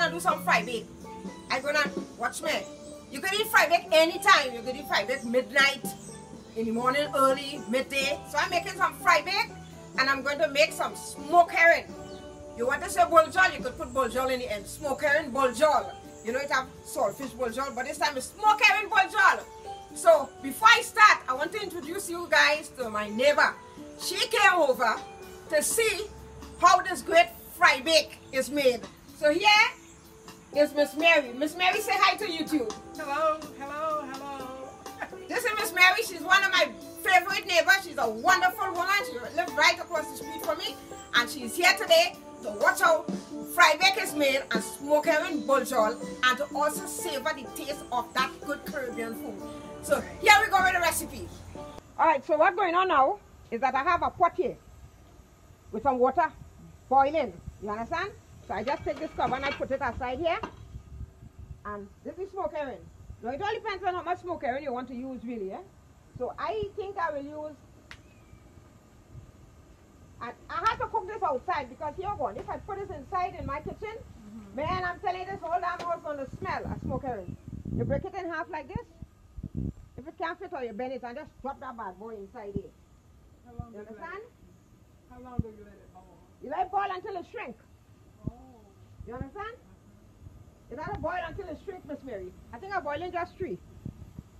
gonna do some fry bake. I'm gonna, watch me. You can eat fry bake anytime. You can eat fry bake midnight, in the morning, early, midday. So I'm making some fry bake, and I'm going to make some smoked herring. You want to say buljol, you could put buljol in the end. Smoked herring buljol. You know it have saltfish buljol, but this time it's smoked herring buljol. So before I start, I want to introduce you guys to my neighbor. She came over to see how this great fry bake is made. So here is Miss Mary. Miss Mary, say hi to YouTube. Hello, hello, hello. This is Miss Mary. She's one of my favorite neighbors. She's a wonderful woman. She lives right across the street from me. And she's here today to watch how fry bake is made and smoke herring buljol, and to also savor the taste of that good Caribbean food. So here we go with the recipe. Alright, so what's going on now is that I have a pot here with some water boiling. You understand? So I just take this cover and I put it aside here. And this is smoked herring. Now it all depends on how much smoked herring you want to use really. So I think I will use, and I have to cook this outside because here one, if I put this inside in my kitchen, man, I'm telling you, this whole damn house going to smell a smoked herring. You break it in half like this. If it can't fit, or you bend it and just drop that bad boy inside here. How long You understand? How long do you let it boil? You let it boil until it shrink. Oh. You understand? You let it boil until it shrink, Miss Mary. I think I'm boiling just 3.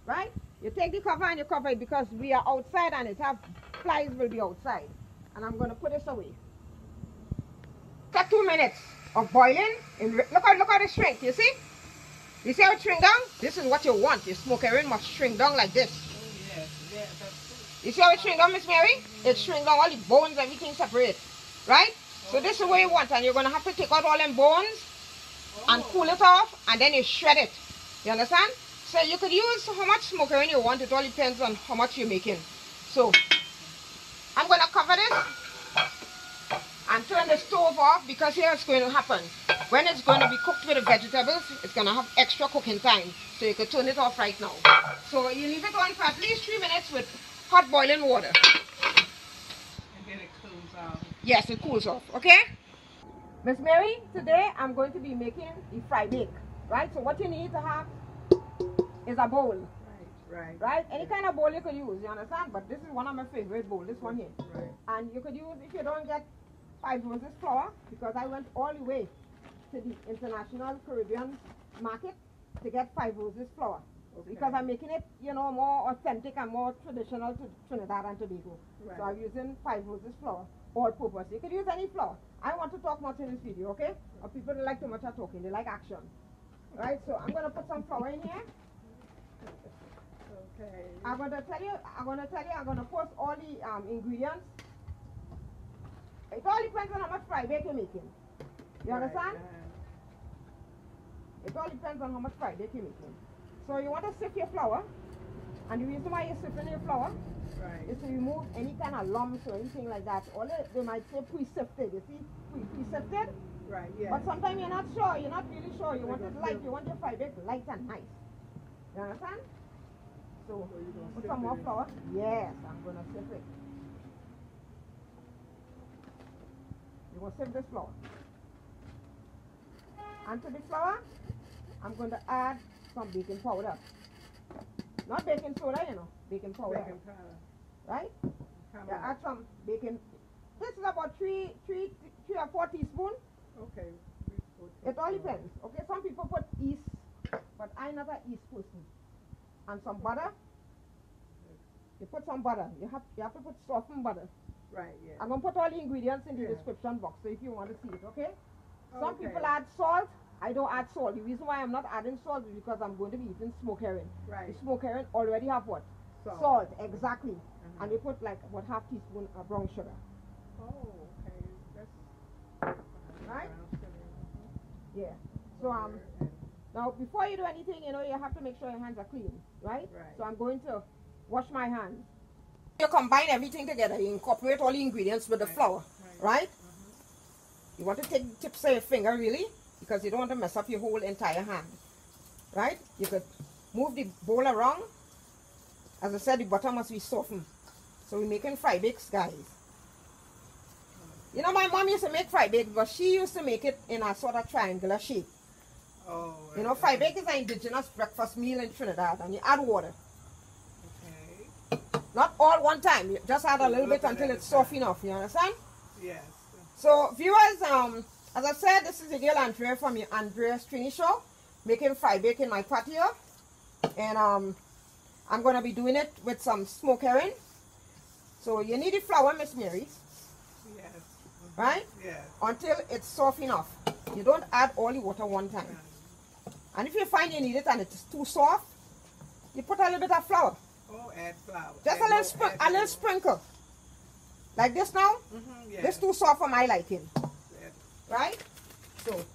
Right? You take the cover and you cover it because we are outside and it have flies will be outside. And I'm going to put this away. After 2 minutes of boiling, look how it shrink, you see? You see how it shrink down? This is what you want. Your smoked herring must shrink down like this. Oh, yes, yes, that's true. You see how it shrink down, Miss Mary? It shrink down, all the bones, everything separate. Right? So this is what you want, and you're going to have to take out all them bones and cool it off, and then you shred it. You understand? So you could use how much smoked herring you want. It all depends on how much you're making. So I'm going to cover this and turn the stove off, because here it's going to happen. When it's going to be cooked with the vegetables, it's going to have extra cooking time. So you could turn it off right now. So you leave it on for at least 3 minutes with hot boiling water. And then it cools off. Yes, it cools off. Okay? Miss Mary, today I'm going to be making the fry bake. Right? So what you need to have is a bowl. Right. Right? Any kind of bowl you could use, you understand? But this is one of my favorite bowls, this one here. Right. And you could use, if you don't get 5 roses flour, because I went all the way to the International Caribbean Market to get 5 roses flour. Okay. Because I'm making it, you know, more authentic and more traditional to Trinidad and Tobago. Right. So I'm using 5 roses flour, all purpose. You could use any flour. I want to talk much in this video, okay? Or people don't like too much of talking, they like action. Right, so I'm going to put some flour in here. Okay. I'm going to tell you, I'm going to post all the ingredients. It all depends on how much fry bake you're making. You understand? It all depends on how much fry bake you're making. So you want to sift your flour, and the reason why you're sifting your flour is to remove any kind of lumps or anything like that. All they might say pre-sifted. You see, pre-sifted. Right. Yeah. But sometimes you're not sure. You're not really sure. You want it light. You want your fry bake light and nice. You understand? So put some more flour. Yes, I'm gonna sift it. You will sift this flour. And to the flour, I'm going to add some baking powder. Not baking soda, you know, baking powder. Baking powder. Right? You add some baking. This is about 3 or 4 teaspoons. Okay. It all depends. Okay, some people put yeast, but I'm not an yeast person. And some butter. You put some butter. You have to put softened butter. Right, yeah. I'm going to put all the ingredients in the description box, so if you want to see it, okay? Some people add salt. I don't add salt. The reason why I'm not adding salt is because I'm going to be eating smoked herring. Right. The smoked herring already have what? Salt, exactly. And they put like about half teaspoon of brown sugar. Oh, okay. That's right? Yeah. So now before you do anything, you know, you have to make sure your hands are clean, right? So I'm going to wash my hands. You combine everything together. You incorporate all the ingredients with the flour, right? You want to take the tips of your finger, really, because you don't want to mess up your whole entire hand, right? You could move the bowl around. As I said, the butter must be softened. So we're making fry bakes, guys. You know, my mom used to make fry bakes, but she used to make it in a sort of triangular shape. Oh, You know, fried bacon is an indigenous breakfast meal in Trinidad, and you add water. Okay. Not all one time. You just add a little bit until it's soft enough. You understand? Yes. So, viewers, as I said, this is the girl Andrea from the Andrea's Trini Show, making fried bacon in my patio, and I'm gonna be doing it with some smoked herring. So you need the flour, Miss Mary. Yes. Right? Yes. Until it's soft enough. You don't add all the water one time. And if you find you need it and it's too soft, you put a little bit of flour. Oh, add flour. Just Add a little sprinkle. Like this now. Yes. This too soft for my liking. Yes. Right? So,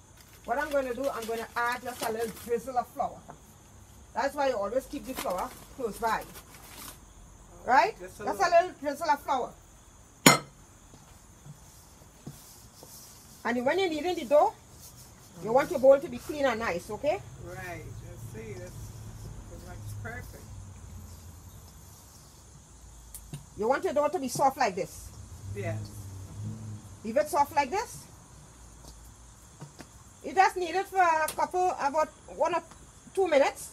what I'm going to do, I'm going to add just a little drizzle of flour. That's why you always keep the flour close by. Right? Just a little drizzle of flour. And when you're kneading the dough, you want your bowl to be clean and nice, okay? Right. Let's see. This looks perfect. You want your dough to be soft like this. Yes. Leave it soft like this. You just knead it for about 1 or 2 minutes.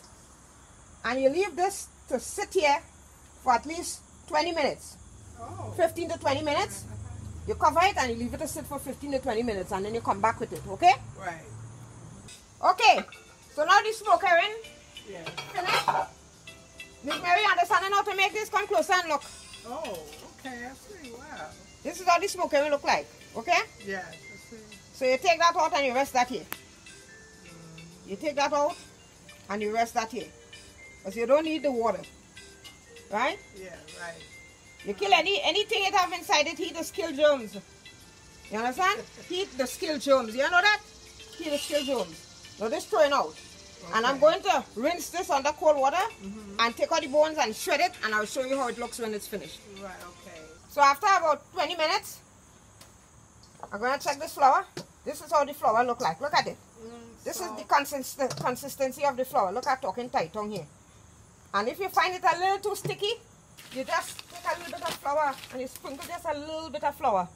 And you leave this to sit here for at least 20 minutes. Oh. 15 to 20 minutes. You cover it and you leave it to sit for 15 to 20 minutes and then you come back with it, okay? Right. Okay. So now the smoked herring. Yeah. Finished. Miss Mary, understanding how to make this? Come closer and look. Oh, okay. I see. Wow. This is how the smoked herring look like, okay? Yes. I see. So you take that out and you rest that here. You take that out and you rest that here. Because you don't need the water. Right? Yeah, right. You kill anything it have inside it, heat the kill germs. You understand? Heat the kill germs. You know that? Heat the kill germs. Now this throwing out. Okay. And I'm going to rinse this under cold water and take out the bones and shred it, and I'll show you how it looks when it's finished. Right, okay. So after about 20 minutes, I'm going to check this flour. This is how the flour look like. Look at it. This is the consistency of the flour. Look at talking tight on here. And if you find it a little too sticky, you just take a little bit of flour and you sprinkle just a little bit of flour.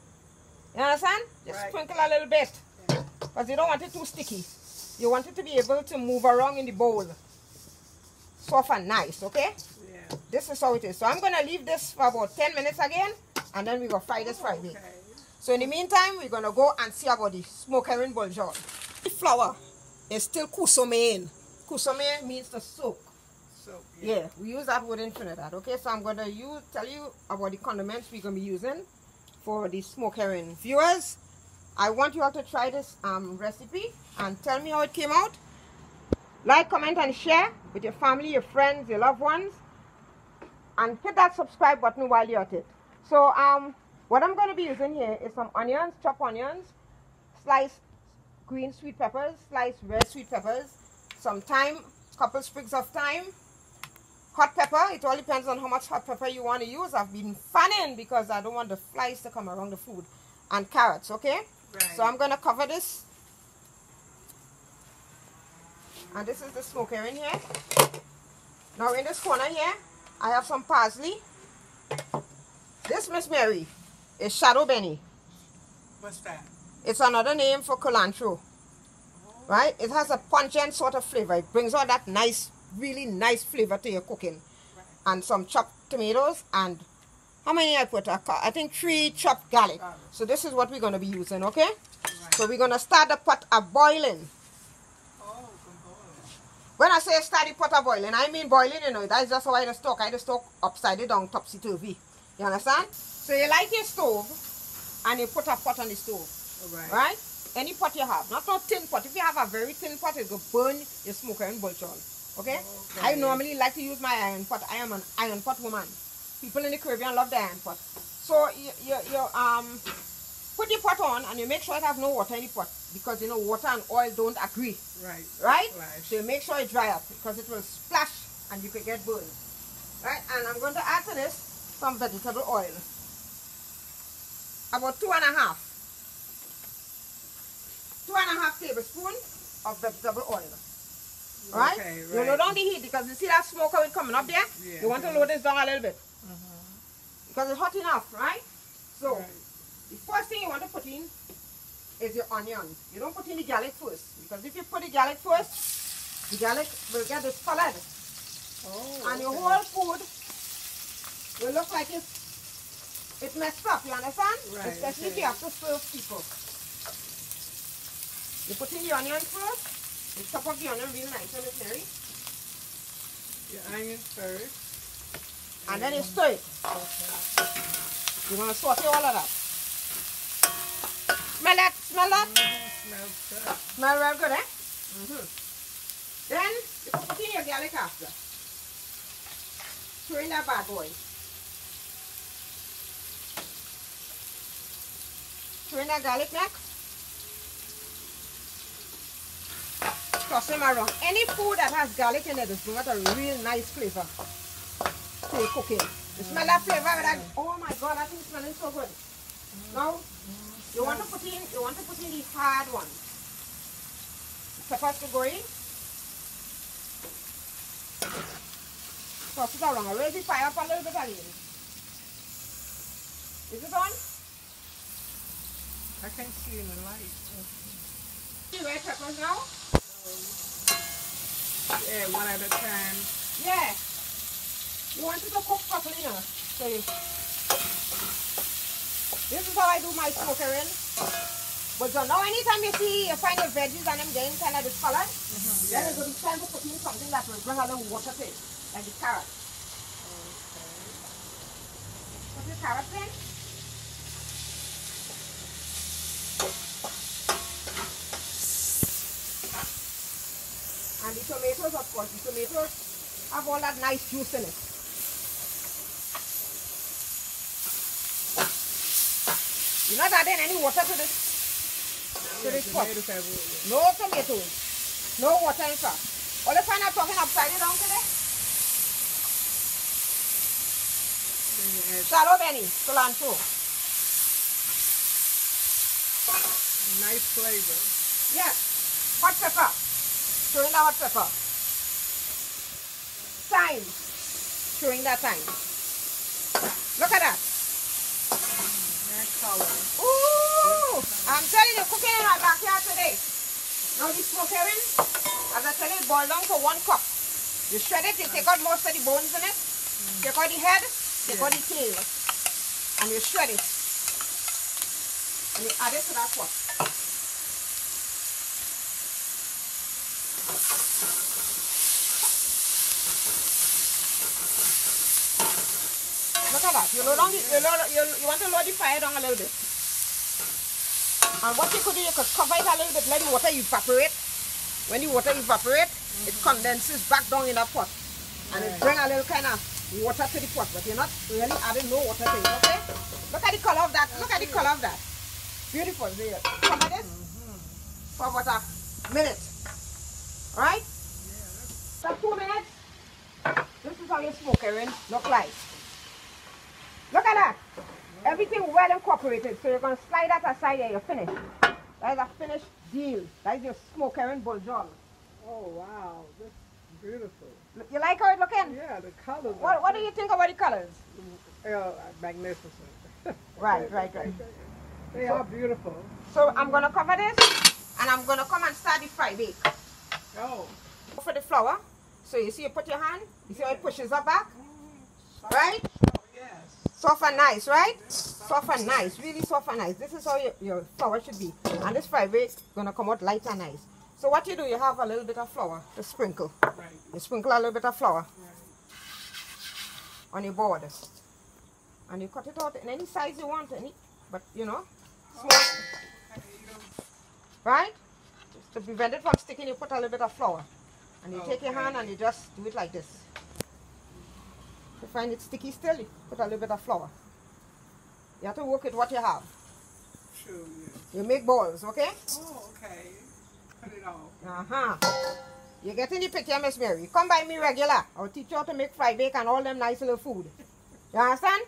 You understand? Just sprinkle a little bit. Because you don't want it too sticky. You want it to be able to move around in the bowl. Soft and nice, okay? Yeah. This is how it is. So I'm going to leave this for about 10 minutes again. And then we're going to fry this Friday. Okay. So in the meantime, we're going to go and see about the smoked herring buljol. The flour is still kusome. Kusome means to soak. Yeah, we use that word in Trinidad. Okay, so I'm going to tell you about the condiments we're going to be using for the smoked herring. Viewers, I want you all to try this recipe and tell me how it came out. Like, comment, and share with your family, your friends, your loved ones. And hit that subscribe button while you're at it. So, what I'm going to be using here is some onions, chopped onions, sliced green sweet peppers, sliced red sweet peppers, some thyme, couple sprigs of thyme, hot pepper. It all depends on how much hot pepper you want to use. I've been fanning because I don't want the flies to come around the food. And carrots, okay? Right. So I'm going to cover this. And this is the smoked herring here. Now in this corner here, I have some parsley. This, Miss Mary, is shadow benny. What's that? It's another name for cilantro. Right? It has a pungent sort of flavor. It brings out that nice, really nice flavor to your cooking. Right. And some chopped tomatoes and how many I put? I think 3 chopped garlic. So this is what we're going to be using, okay? Right. So we're going to start the pot a boiling. Oh, when I say start the pot a boiling, I mean boiling, you know. That's just how I just talk. I just talk upside down, topsy-turvy. You understand? So you light your stove and you put a pot on the stove. Right? Any pot you have. Not no tin pot. If you have a very thin pot, it will burn your smoked herring buljol. Okay? I normally like to use my iron pot. I am an iron pot woman. People in the Caribbean love the iron pot. So you put your pot on and you make sure it have no water in the pot. Because you know water and oil don't agree. Right? So you make sure it dry up because it will splash and you could get burned. Right? And I'm going to add to this some vegetable oil. About 2.5 tablespoons of vegetable oil. Right? Okay, right? You load down the heat because you see that smoke how it's coming up there? Yeah, you want to load this down a little bit. Because it's hot enough, right? So, the first thing you want to put in is your onion. You don't put in the garlic first, because if you put the garlic first, the garlic will get discolored. Oh, and your whole food will look like it's messed up, you understand? Right, Especially if you have to serve people. You put in the onion first, you chop up the onion real nice, Miss Mary. Your onions first. And then you stir it. Okay. You're going to saute all of that. Smell that? Smell that? Smells good. Smell real good, eh? Then you put in your garlic after. Throw in that bad boy. Throw in that garlic neck. Toss them around. Any food that has garlic in it is going to have a real nice flavor to your cooking. You smell that flavor with that? Oh my God, that thing is smelling so good. Now, you want to put in the hard one. Peppers to go in. Toss it around. Raise the fire up a little bit again. Is it on? I can see in the light. See red peppers now? Yeah, one at a time. Yeah. You want it to cook properly now. So this is how I do my smokering. But so now anytime you find your veggies and them getting kind of discolored, then it's going to be time to put in something that will bring a little water to it. Like the carrot. Put the carrots in. And the tomatoes, of course. The tomatoes have all that nice juice in it. You're not adding any water to this pot. No tomatoes. No water in fact. All the fun I'm talking upside down today. Shallow Benny, cilantro. Nice flavor. Yes. Hot pepper. Throw in the hot pepper. Thyme. Throwing that thyme. Look at that. That color. Ooh! I'm telling you, cooking in our backyard today. Now the smokering, as I tell you, boil down to 1 cup. You shred it, you take out most of the bones in it. Take out the head, take out the tail. And you shred it. And you add it to that pot. Look at that. You want to lower the fire down a little bit. And what you could do, you could cover it a little bit, let the water evaporate. When the water evaporates, it condenses back down in that pot. And it brings a little kind of water to the pot. But you're not really adding no water to it, okay? Look at the color of that. Look at the color of that. Beautiful. There. Cover this for about a minute. Alright? So 2 minutes. This is how your smokering look like. Look at that. Everything well incorporated. So you're going to slide that aside and you're finished. That is a finished deal. That is your smokering buljol. Oh, wow. This is beautiful. You like how it's looking? Yeah, the colors. What do you think about the colors? Magnificent. Right. They are beautiful. So I'm going to cover this and I'm going to come and start the fry bake. Oh. For the flour. So you see you put your hand, you see how it pushes up back? Right? Yes. Soft and nice, right? Soft and nice, really soft and nice. This is how your flour should be. And this fry bake is going to come out light and nice. So what you do, you have a little bit of flour to sprinkle. Right. You sprinkle a little bit of flour Right. on your board. And you cut it out in any size you want, but you know, small. Right? Just to prevent it from sticking, you put a little bit of flour. And you take your hand and you just do it like this. If you find it sticky still, you put a little bit of flour. You have to work with what you have. Sure, yes. You make balls, okay? Oh, okay. Put it off. You get in the picture, Miss Mary. Come by me regular. I'll teach you how to make fry bake and all them nice little food. You understand?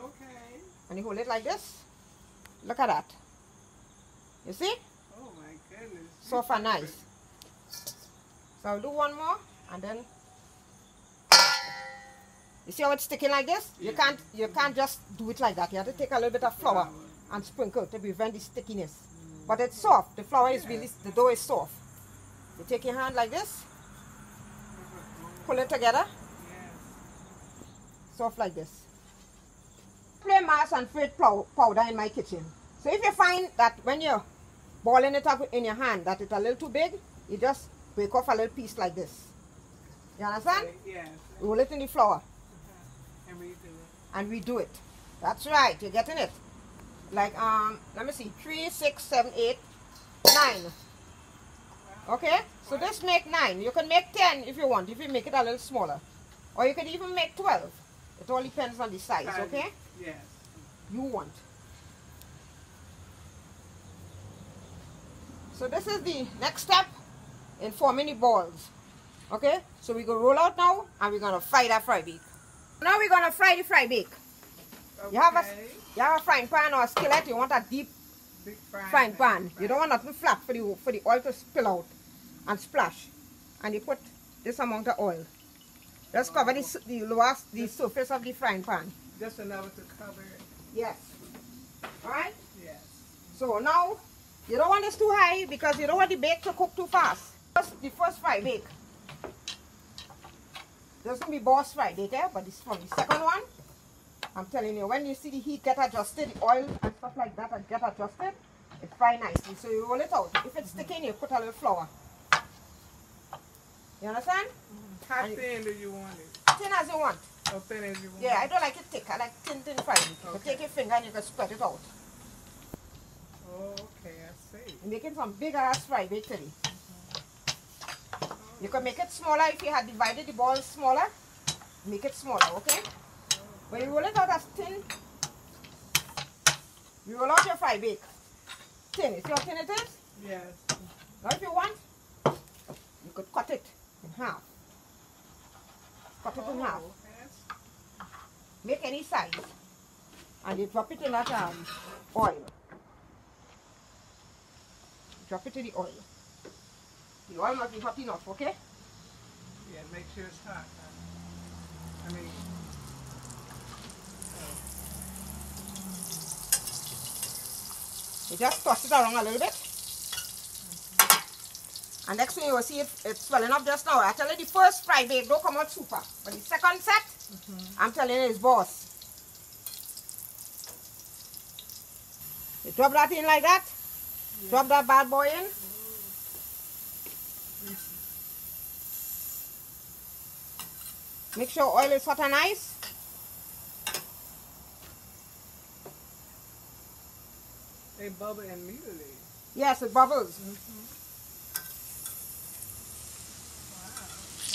Okay. And you hold it like this. Look at that. You see? Oh my goodness. Soft and nice. So I'll do one more and then you see how it's sticking like this? You can't just do it like that. You have to take a little bit of flour and sprinkle to prevent the stickiness. But it's soft. The flour is really, the dough is soft. You take your hand like this, pull it together, soft like this. Play mass and fruit powder in my kitchen. So if you find that when you're balling it up in your hand that it's a little too big, you just break off a little piece like this. You understand? Yes. Roll it in the flour. And redo it. And redo it. That's right. You're getting it. Like, let me see. 3, 6, 7, 8, 9. Okay? So this make 9. You can make 10 if you want, if you make it a little smaller. Or you could even make 12. It all depends on the size, okay? Yes. You want. So this is the next step in forming the balls. Okay? So we're going to roll out now and we're going to fry that fry bake. Now we're going to fry the fry bake. Okay. You have a frying pan or a skillet. You want a deep big frying pan. You don't want nothing flat for the oil to spill out and splash. And you put this amount of oil. Just cover the surface of the frying pan. Just enough to cover it. Yes. Alright? Yes. So now, you don't want this too high because you don't want the bake to cook too fast. The first fry bake. Doesn't be boss fry bake, but this from the second one. I'm telling you, when you see the heat get adjusted, the oil and stuff like that get adjusted, it fry nicely. So you roll it out. If it's sticking, you put a little flour. You understand? How thin do you want it? Thin as you want. How thin as you want Yeah, it? I don't like it thick. I like thin fry. You can take your finger and you can spread it out. Oh, okay, I see. You're making some big ass fry bake today. You can make it smaller if you had divided the balls smaller. Make it smaller, okay? When you roll it out as thin, you roll out your fry bake. Thin. You see how thin it is? Yes. Now if you want, you could cut it in half. Cut it in half. Yes. Make any size. And you drop it in that oil. Drop it in the oil. The oil must be hot enough, okay? Yeah, make sure it's hot. I mean, you just toss it around a little bit. And next thing you will see it's swelling up just now. I tell you the first fry bake don't come out super. But the second set, I'm telling you it's boss. You drop that in like that. Yeah. Drop that bad boy in. Make sure oil is hot and nice. they bubble immediately. Yes, it bubbles. Wow, okay.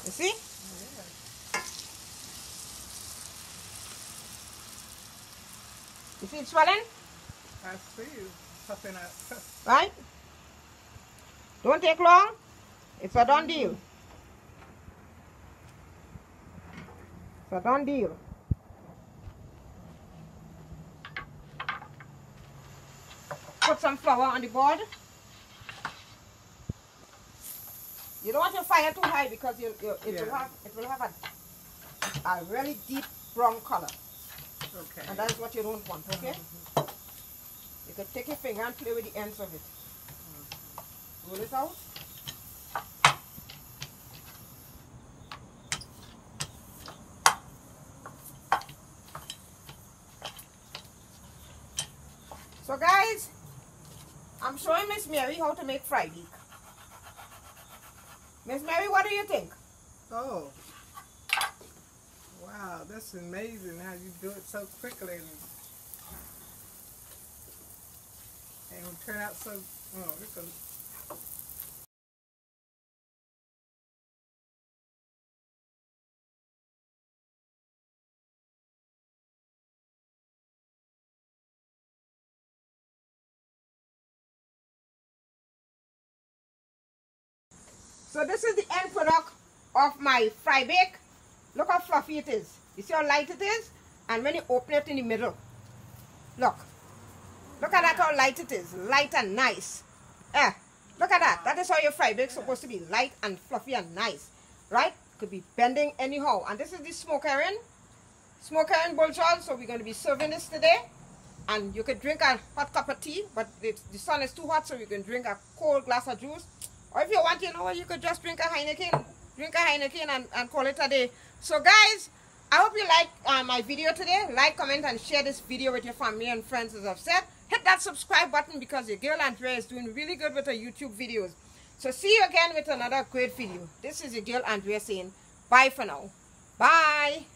You see? Yeah. You see it swelling? I see you puffing out. Right? Don't take long. It's a done deal. It's a done deal. Put some flour on the board. You don't want your fire too high because it will have a really deep brown color. Okay. And that is what you don't want, okay? You can take your finger and play with the ends of it. Roll it out. So guys, I'm showing Miss Mary how to make fry bake. Miss Mary, what do you think? Oh. Wow, that's amazing how you do it so quickly. And it will turn out so, So this is the end product of my fry bake. Look how fluffy it is. You see how light it is? And when you open it in the middle, look. Look at that, how light it is. Light and nice. Look at that. That is how your fry bake is supposed to be. Light and fluffy and nice. Right? Could be bending anyhow. And this is the smoke iron. Smoke iron Buljol. So we're going to be serving this today. And you could drink a hot cup of tea, but the sun is too hot, so you can drink a cold glass of juice. Or if you want, you know what, you could just drink a Heineken. Drink a Heineken and call it a day. So guys, I hope you like my video today. Like, comment, and share this video with your family and friends, as I've said. Hit that subscribe button because your girl Andrea is doing really good with her YouTube videos. So see you again with another great video. This is your girl Andrea saying bye for now. Bye.